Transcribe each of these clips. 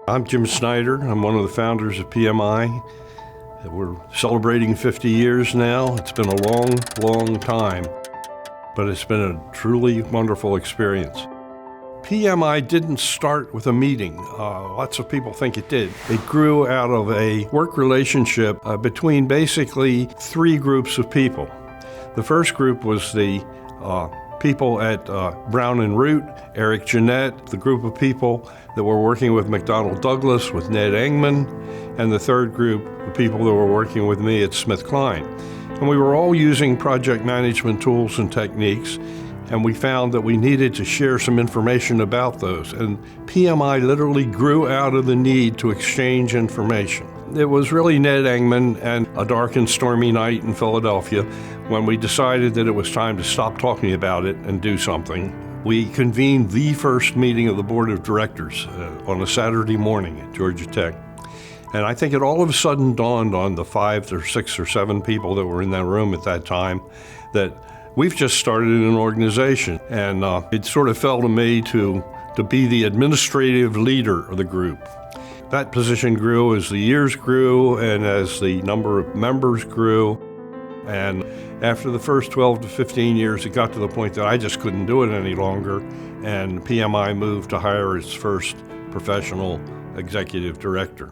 I'm Jim Snyder. I'm one of the founders of PMI. We're celebrating 50 years now. It's been a long, long time, but it's been a truly wonderful experience. PMI didn't start with a meeting. Lots of people think it did. It grew out of a work relationship between basically three groups of people. The first group was the people at Brown and Root, Eric Jeanette, the group of people that were working with McDonnell Douglas, with Ned Engman, and the third group of people that were working with me at SmithKline. And we were all using project management tools and techniques, and we found that we needed to share some information about those. And PMI literally grew out of the need to exchange information. It was really Ned Engman and a dark and stormy night in Philadelphia when we decided that it was time to stop talking about it and do something. We convened the first meeting of the board of directors on a Saturday morning at Georgia Tech. And I think it all of a sudden dawned on the 5 or 6 or 7 people that were in that room at that time that we've just started an organization. And it sort of fell to me to be the administrative leader of the group. That position grew as the years grew and as the number of members grew. And after the first 12 to 15 years, it got to the point that I just couldn't do it any longer. And PMI moved to hire its first professional executive director.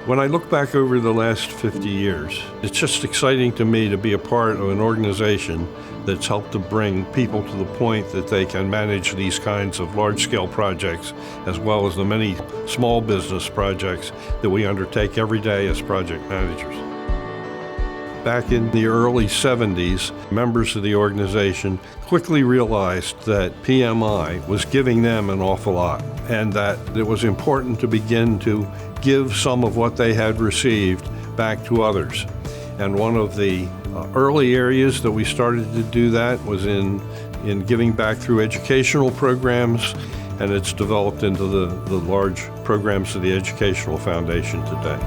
When I look back over the last 50 years, it's just exciting to me to be a part of an organization that's helped to bring people to the point that they can manage these kinds of large-scale projects, as well as the many small business projects that we undertake every day as project managers. Back in the early 70s, members of the organization quickly realized that PMI was giving them an awful lot, and that it was important to begin to give some of what they had received back to others. And one of the early areas that we started to do that was in giving back through educational programs, and it's developed into the large programs of the Educational Foundation today.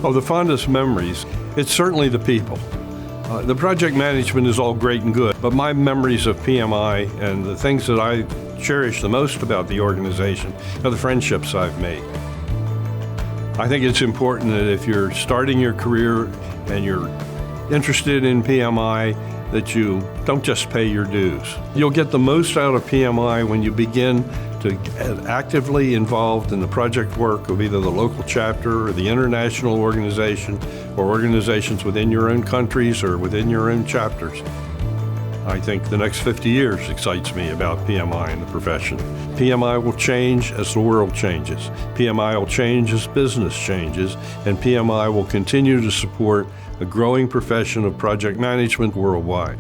Of the fondest memories, it's certainly the people. The project management is all great and good, but my memories of PMI and the things that I cherish the most about the organization are the friendships I've made. I think it's important that if you're starting your career and you're interested in PMI, that you don't just pay your dues. You'll get the most out of PMI when you begin to get actively involved in the project work of either the local chapter or the international organization or organizations within your own countries or within your own chapters. I think the next 50 years excites me about PMI and the profession. PMI will change as the world changes. PMI will change as business changes, and PMI will continue to support a growing profession of project management worldwide.